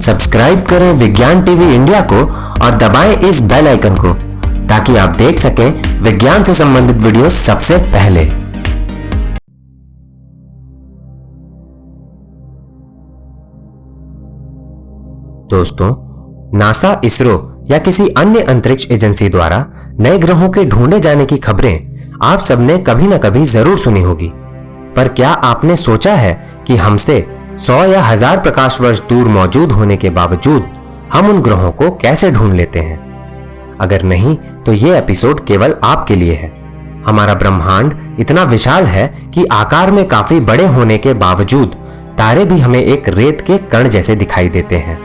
Subscribe करें विज्ञान TV India को और दबाएं इस बेल आइकन को ताकि आप देख सकें विज्ञान से संबंधित वीडियो सबसे पहले। दोस्तों, नासा, इसरो या किसी अन्य अंतरिक्ष एजेंसी द्वारा नए ग्रहों के ढूंढे जाने की खबरें आप सबने कभी न कभी जरूर सुनी होगी। पर क्या आपने सोचा है कि हमसे 100 या 1000 प्रकाश वर्ष दूर मौजूद होने के बावजूद हम उन ग्रहों को कैसे ढूंढ लेते हैं? अगर नहीं तो यह एपिसोड केवल आपके लिए है। हमारा ब्रह्मांड इतना विशाल है कि आकार में काफी बड़े होने के बावजूद तारे भी हमें एक रेत के कण जैसे दिखाई देते हैं।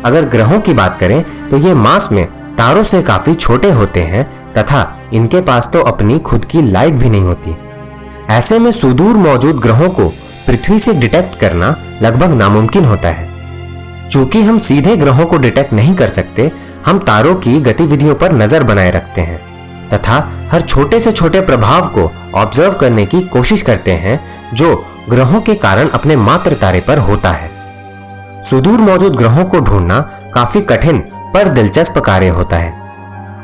अगर ग्रहों की बात करें तो ये मास में तारों से काफी छोटे होते हैं तथा इनके पास तो अपनी खुद की लाइट भी नहीं होती। ऐसे में सुदूर मौजूद ग्रहों को पृथ्वी से डिटेक्ट करना लगभग नामुमकिन होता है। चूंकि हम सीधे ग्रहों को डिटेक्ट नहीं कर सकते, हम तारों की गतिविधियों पर नजर बनाए रखते हैं तथा हर छोटे से छोटे प्रभाव को ऑब्जर्व करने की कोशिश करते हैं जो ग्रहों के कारण अपने मात्र तारे पर होता है। सुदूर मौजूद ग्रहों को ढूंढना काफी कठिन पर दिलचस्प कार्य होता है।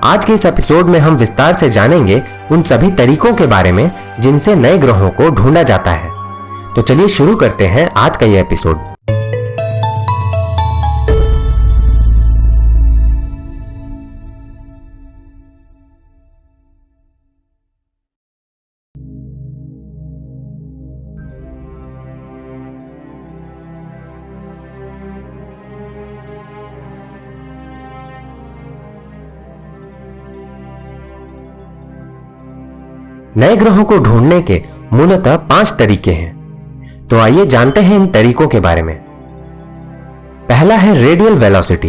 आज के इस एपिसोड में हम विस्तार से जानेंगे उन सभी तरीकों के बारे में जिनसे नए ग्रहों को ढूंढा जाता है। तो चलिए शुरू करते हैं आज का यह एपिसोड। नए ग्रहों को ढूंढने के मूलतः 5 तरीके हैं। तो आइए जानते हैं इन तरीकों के बारे में। पहला है रेडियल वेलोसिटी।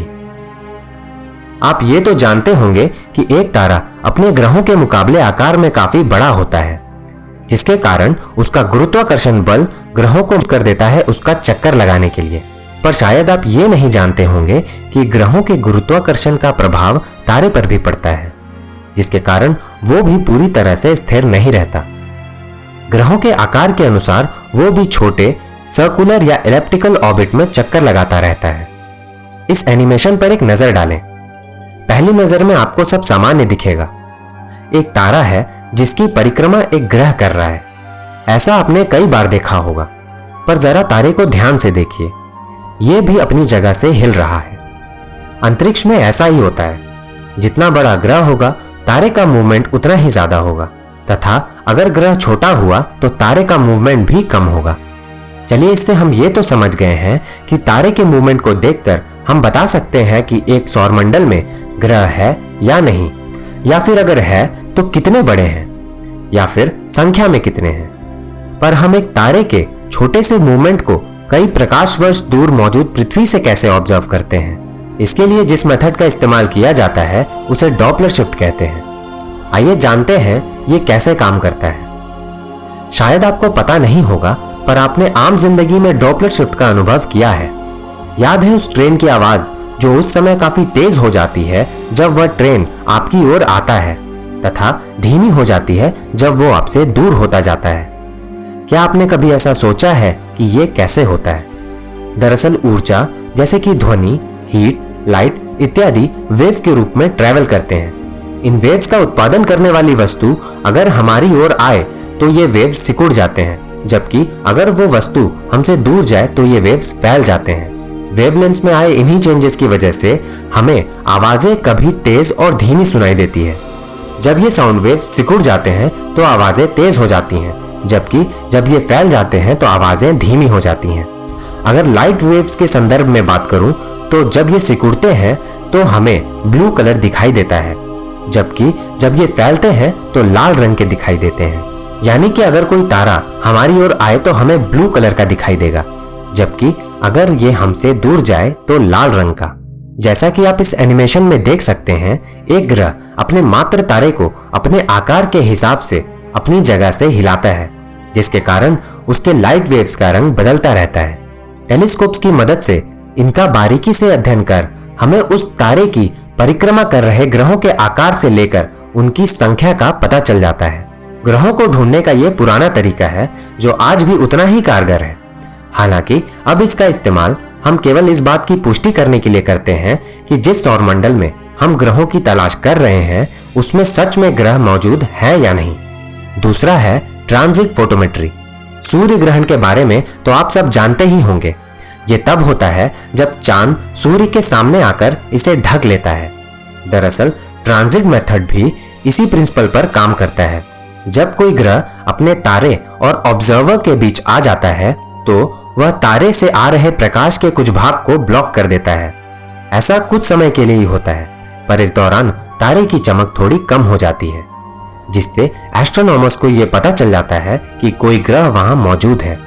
आप ये तो जानते होंगे कि एक तारा अपने ग्रहों के मुकाबले आकार में काफी बड़ा होता है, जिसके कारण उसका गुरुत्वाकर्षण बल ग्रहों को कर देता है उसका चक्कर लगाने के लिए। पर शायद आप ये नहीं जानते होंगे कि ग्रहों के गुरुत्वाकर्षण का प्रभाव तारे पर भी पड़ता है, जिसके कारण वो भी पूरी तरह से स्थिर नहीं रहता। ग्रहों के आकार के अनुसार वो भी छोटे सर्कुलर या एलिप्टिकल ऑर्बिट में चक्कर लगाता रहता है। इस एनिमेशन पर एक नजर डालें। पहली नजर में आपको सब सामान्य दिखेगा। एक तारा है जिसकी परिक्रमा एक ग्रह कर रहा है। ऐसा आपने कई बार देखा होगा, पर जरा तारे को ध्यान से देखिए। यह भी अपनी जगह से हिल रहा है। अंतरिक्ष में ऐसा ही होता है। जितना बड़ा ग्रह होगा तारे का मूवमेंट उतना ही ज्यादा होगा तथा अगर ग्रह छोटा हुआ तो तारे का मूवमेंट भी कम होगा। चलिए, इससे हम ये तो समझ गए हैं कि तारे के मूवमेंट को देखकर हम बता सकते हैं कि एक सौरमंडल में ग्रह है या नहीं, या फिर अगर है तो कितने बड़े हैं, या फिर संख्या में कितने हैं। पर हम एक तारे के छोटे से मूवमेंट को कई प्रकाश वर्ष दूर मौजूद पृथ्वी से कैसे ऑब्जर्व करते हैं? इसके लिए जिस मेथड का इस्तेमाल किया जाता है उसे डॉपलर शिफ्ट कहते हैं। आइए जानते हैं ये कैसे काम करता है। शायद आपको पता नहीं होगा, पर आपने आम जिंदगी में डॉपलर शिफ्ट का अनुभव किया है। याद है उस ट्रेन की आवाज जो उस समय काफी तेज हो जाती है जब वह ट्रेन आपकी ओर आता है तथा धीमी हो जाती है जब वो आपसे दूर होता जाता है। क्या आपने कभी ऐसा सोचा है कि ये कैसे होता है? दरअसल ऊर्जा जैसे कि ध्वनि, हीट, लाइट इत्यादि वेव के रूप में ट्रैवल करते हैं। इन वेव्स का उत्पादन करने वाली वस्तु अगर हमारी ओर आए तो ये वेव्स सिकुड़ जाते हैं, जबकि अगर वो वस्तु हमसे दूर जाए तो ये वेव्स फैल जाते हैं। वेवलेंथ्स में आए इन्हीं चेंजेस की वजह से हमें आवाजें कभी तेज और धीमी सुनाई देती है। जब ये साउंड वेव्स सिकुड़ जाते हैं तो आवाजें तेज हो जाती हैं, जबकि जब ये फैल जाते हैं तो आवाजें धीमी हो जाती हैं। अगर लाइट वेव्स के संदर्भ में बात करूं तो जब ये सिकुड़ते हैं तो हमें ब्लू कलर दिखाई देता है, जबकि जब ये फैलते हैं तो लाल रंग के दिखाई देते हैं। यानी कि अगर कोई तारा हमारी ओर आए तो हमें ब्लू कलर का दिखाई देगा, जबकि अगर ये हमसे दूर जाए तो लाल रंग का। जैसा कि आप इस एनिमेशन में देख सकते हैं, एक ग्रह अपने मात्र तारे को अपने आकार के हिसाब से अपनी जगह से हिलाता है, जिसके कारण उसके लाइट वेव्स का रंग बदलता रहता है। टेलीस्कोप्स की मदद से इनका बारीकी से अध्ययन कर हमें उस तारे की परिक्रमा कर रहे ग्रहों के आकार से लेकर उनकी संख्या का पता चल जाता है। ग्रहों को ढूंढने का यह पुराना तरीका है जो आज भी उतना ही कारगर है। हालांकि अब इसका इस्तेमाल हम केवल इस बात की पुष्टि करने के लिए करते हैं कि जिस सौरमंडल में हम ग्रहों की तलाश कर रहे हैं उसमें सच में ग्रह मौजूद है या नहीं। दूसरा है ट्रांजिट फोटोमेट्री। सूर्य ग्रहण के बारे में तो आप सब जानते ही होंगे। यह तब होता है जब चांद सूर्य के सामने आकर इसे ढक लेता है। दरअसल ट्रांजिट मेथड भी इसी प्रिंसिपल पर काम करता है। जब कोई ग्रह अपने तारे और ऑब्जर्वर के बीच आ जाता है तो वह तारे से आ रहे प्रकाश के कुछ भाग को ब्लॉक कर देता है। ऐसा कुछ समय के लिए ही होता है, पर इस दौरान तारे की चमक थोड़ी कम हो जाती है, जिससे एस्ट्रोनॉमर्स को यह पता चल जाता है कि कोई ग्रह वहां मौजूद है।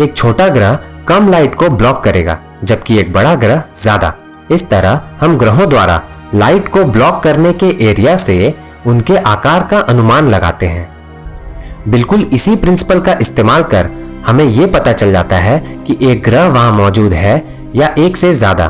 एक छोटा ग्रह कम लाइट को ब्लॉक करेगा, जबकि एक बड़ा ग्रह ज्यादा। इस तरह हम ग्रहों द्वारा लाइट को ब्लॉक करने के एरिया से उनके आकार का अनुमान लगाते हैं। बिल्कुल इसी प्रिंसिपल का इस्तेमाल कर हमें यह पता चल जाता है कि एक ग्रह वहां मौजूद है या एक से ज्यादा।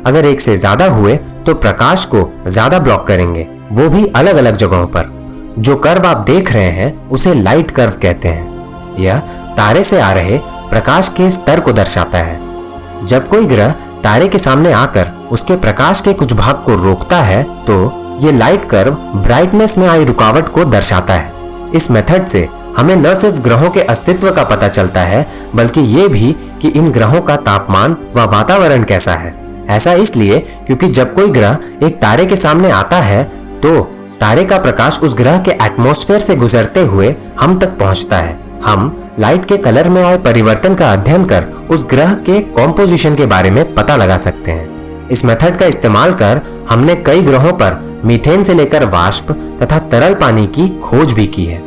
अगर एक से ज्यादा हुए तो प्रकाश को ज्यादा ब्लॉक करेंगे, वो भी अलग अलग जगहों पर। जो कर्व आप देख रहे हैं उसे लाइट कर्व कहते हैं। यह तारे से आ रहे प्रकाश के स्तर को दर्शाता है। जब कोई ग्रह तारे के सामने आकर उसके प्रकाश के कुछ भाग को रोकता है तो ये लाइट कर्व ब्राइटनेस में आई रुकावट को दर्शाता है। इस मेथड से हमें न सिर्फ ग्रहों के अस्तित्व का पता चलता है, बल्कि ये भी कि इन ग्रहों का तापमान व वातावरण कैसा है। ऐसा इसलिए क्योंकि जब कोई ग्रह एक तारे के सामने आता है तो तारे का प्रकाश उस ग्रह के एटमॉस्फेयर से गुजरते हुए हम तक पहुंचता है। हम लाइट के कलर में आए परिवर्तन का अध्ययन कर उस ग्रह के कॉम्पोजिशन के बारे में पता लगा सकते हैं। इस मेथड का इस्तेमाल कर हमने कई ग्रहों पर मीथेन से लेकर वाष्प तथा तरल पानी की खोज भी की है।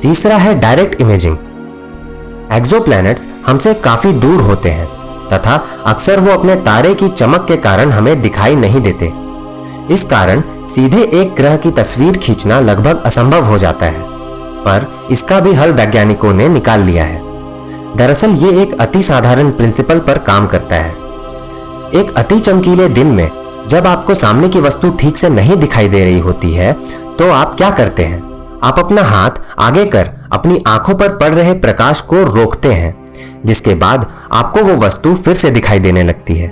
तीसरा है डायरेक्ट इमेजिंग। एक्सोप्लैनेट्स हमसे काफी दूर होते हैं तथा अक्सर वो अपने तारे की चमक के कारण हमें दिखाई नहीं देते। इस कारण सीधे एक ग्रह की तस्वीर खींचना लगभग असंभव हो जाता है, पर इसका भी हल वैज्ञानिकों ने निकाल लिया है। दरअसल ये एक अति साधारण प्रिंसिपल पर काम करता है। एक अति चमकीले दिन में जब आपको सामने की वस्तु ठीक से नहीं दिखाई दे रही होती है तो आप क्या करते हैं? आप अपना हाथ आगे कर अपनी आंखों पर पड़ रहे प्रकाश को रोकते हैं, जिसके बाद आपको वो वस्तु फिर से दिखाई देने लगती है।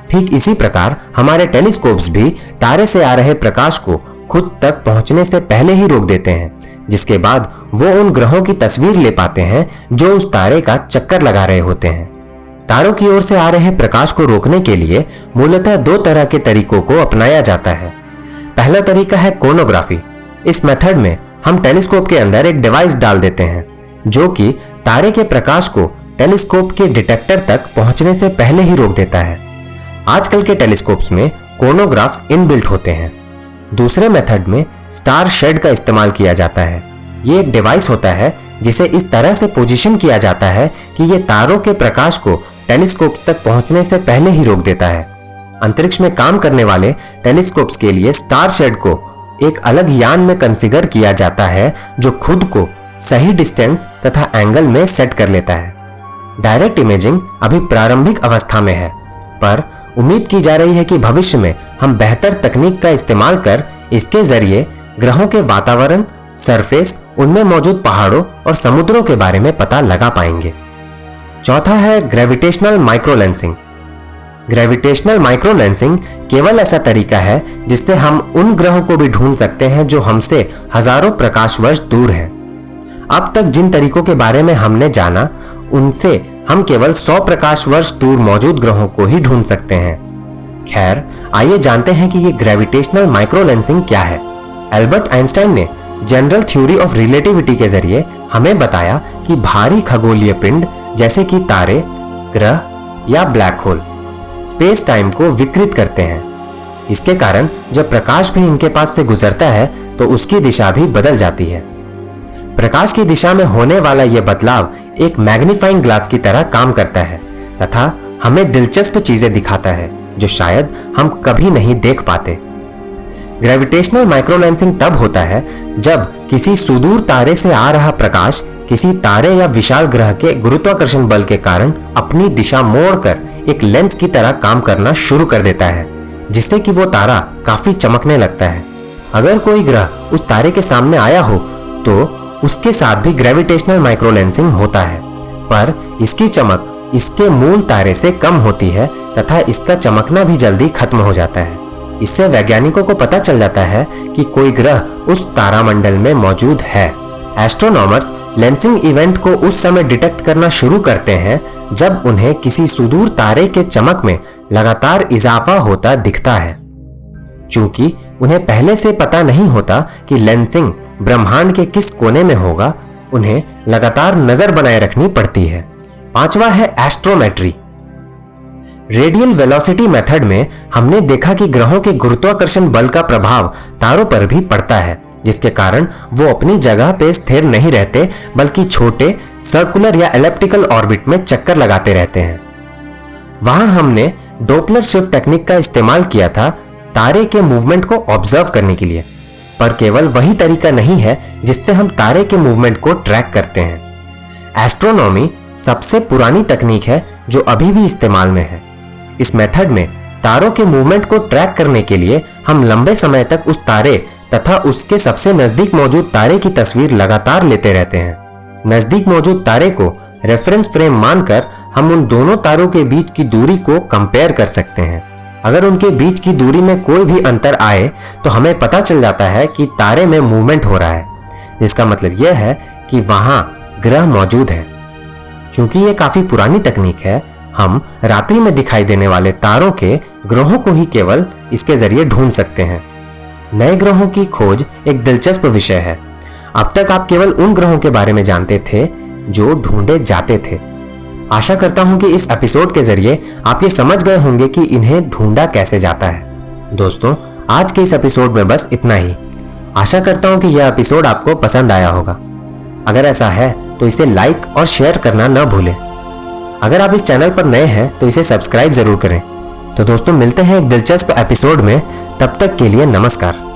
ठीक इसी प्रकार हमारे टेलीस्कोप्स भी तारे से आ रहे प्रकाश को खुद तक पहुंचने से पहले ही रोक देते हैं, जिसके बाद वो उन ग्रहों की तस्वीर ले पाते हैं जो उस तारे का चक्कर लगा रहे होते हैं। तारों की ओर से आ रहे प्रकाश को रोकने के लिए मूलतः दो तरह के तरीकों को अपनाया जाता है। पहला तरीका है कोनोग्राफी। इस मेथड में हम टेलीस्कोप के अंदर एक डिवाइस डाल देते हैं जो कि तारे के प्रकाश को टेलीस्कोप के डिटेक्टर तक पहुंचने से पहले ही रोक देता है। आजकल के टेलीस्कोप्स में कोनोग्राफ्स इनबिल्ट होते हैं। दूसरे मेथड में स्टार शेड का इस्तेमाल किया जाता है। ये एक डिवाइस होता है जिसे इस तरह से पोजीशन किया जाता है कि ये तारों के प्रकाश को टेलीस्कोप तक पहुंचने से पहले ही रोक देता है। अंतरिक्ष में काम करने वाले टेलीस्कोप्स के लिए स्टार शेड को एक अलग यान में कॉन्फ़िगर किया जाता है जो खुद को सही डिस्टेंस तथा एंगल में सेट कर लेता है। डायरेक्ट इमेजिंग अभी प्रारंभिक अवस्था में है, पर उम्मीद की जा रही है कि भविष्य में हम बेहतर तकनीक का इस्तेमाल कर इसके जरिए ग्रहों के वातावरण, सरफेस, उनमें मौजूद पहाड़ों और समुद्रों के बारे में पता लगा पाएंगे। चौथा है ग्रेविटेशनल माइक्रोलेंसिंग। ग्रेविटेशनल माइक्रोलेंसिंग केवल ऐसा तरीका है जिससे हम उन ग्रहों को भी ढूंढ सकते हैं जो हमसे हजारों प्रकाश वर्ष दूर हैं। अब तक जिन तरीकों के बारे में हमने जाना उनसे हम केवल 100 प्रकाश वर्ष दूर मौजूद ग्रहों को ही ढूंढ सकते हैं। खैर, आइए जानते हैं कि ये ग्रेविटेशनल माइक्रोलेंसिंग क्या है। एल्बर्ट आइंस्टाइन ने जनरल थ्योरी ऑफ रिलेटिविटी के जरिए हमें बताया कि भारी खगोलीय पिंड जैसे कि तारे, ग्रह या ब्लैक होल स्पेस टाइम को विकृत करते हैं। इसके कारण जब प्रकाश भी इनके पास से गुजरता है तो उसकी दिशा भी बदल जाती है। प्रकाश की दिशा में होने वाला यह बदलाव एक मैग्नीफाइंग ग्लास की तरह काम करता है तथा हमें दिलचस्प चीजें दिखाता है जो शायद हम कभी नहीं देख पाते। ग्रेविटेशनल माइक्रोलेंसिंग तब होता है जब किसी सुदूर तारे से आ रहा प्रकाश किसी तारे या विशाल ग्रह के गुरुत्वाकर्षण बल के कारण अपनी दिशा मोड़कर एक लेंस की तरह काम करना शुरू कर देता है, जिससे कि वो तारा काफी चमकने लगता है। अगर कोई ग्रह उस तारे के सामने आया हो तो उसके साथ भी ग्रेविटेशनल माइक्रोलेंसिंग होता है, पर इसकी चमक इसके मूल तारे से कम होती है तथा इसका चमकना भी जल्दी खत्म हो जाता है। इससे वैज्ञानिकों को पता चल जाता है कि कोई ग्रह उस तारामंडल में मौजूद है। एस्ट्रोनॉमर्स लेंसिंग इवेंट को उस समय डिटेक्ट करना शुरू करते हैं जब उन्हें किसी सुदूर तारे के चमक में लगातार इजाफा होता दिखता है। चूंकि उन्हें पहले से पता नहीं होता कि लेंसिंग ब्रह्मांड के किस कोने में होगा, उन्हें लगातार नजर बनाए रखनी पड़ती है। पांचवा है एस्ट्रोमेट्री। रेडियल वेलोसिटी मेथड में हमने देखा कि ग्रहों के गुरुत्वाकर्षण बल का प्रभाव तारों पर भी पड़ता है, जिसके कारण वो अपनी जगह पे स्थिर नहीं रहते बल्कि छोटे सर्कुलर या एलिप्टिकल ऑर्बिट में चक्कर लगाते रहते हैं। वहां हमने डॉपलर शिफ्ट टेक्निक का इस्तेमाल किया था तारे के मूवमेंट को ऑब्जर्व करने के लिए, पर केवल वही तरीका नहीं है जिससे हम तारे के मूवमेंट को ट्रैक करते हैं। एस्ट्रोनॉमी सबसे पुरानी तकनीक है जो अभी भी इस्तेमाल में है। इस मेथड में तारों के मूवमेंट को ट्रैक करने के लिए हम लंबे समय तक उस तारे तथा उसके सबसे नजदीक मौजूद तारे की तस्वीर लगातार लेते रहते हैं। नजदीक मौजूद तारे को रेफरेंस फ्रेम मानकर हम उन दोनों तारों के बीच की दूरी को कंपेयर कर सकते हैं। अगर उनके बीच की दूरी में कोई भी अंतर आए तो हमें पता चल जाता है कि तारे में मूवमेंट हो रहा है, जिसका मतलब यह है कि वहां ग्रह मौजूद है। क्योंकि यह काफी पुरानी तकनीक है, हम रात्रि में दिखाई देने वाले तारों के ग्रहों को ही केवल इसके जरिए ढूंढ सकते हैं। नए ग्रहों की खोज एक दिलचस्प विषय है। अब तक आप केवल उन ग्रहों के बारे में जानते थे जो ढूंढे जाते थे। आशा करता हूं कि इस एपिसोड के जरिए आप ये समझ गए होंगे कि इन्हें ढूंढा कैसे जाता है। दोस्तों, आज के इस एपिसोड में बस इतना ही। आशा करता हूं कि यह एपिसोड आपको पसंद आया होगा। अगर ऐसा है तो इसे लाइक और शेयर करना न भूलें। अगर आप इस चैनल पर नए हैं तो इसे सब्सक्राइब जरूर करें। तो दोस्तों, मिलते हैं एक दिलचस्प एपिसोड में। तब तक के लिए नमस्कार।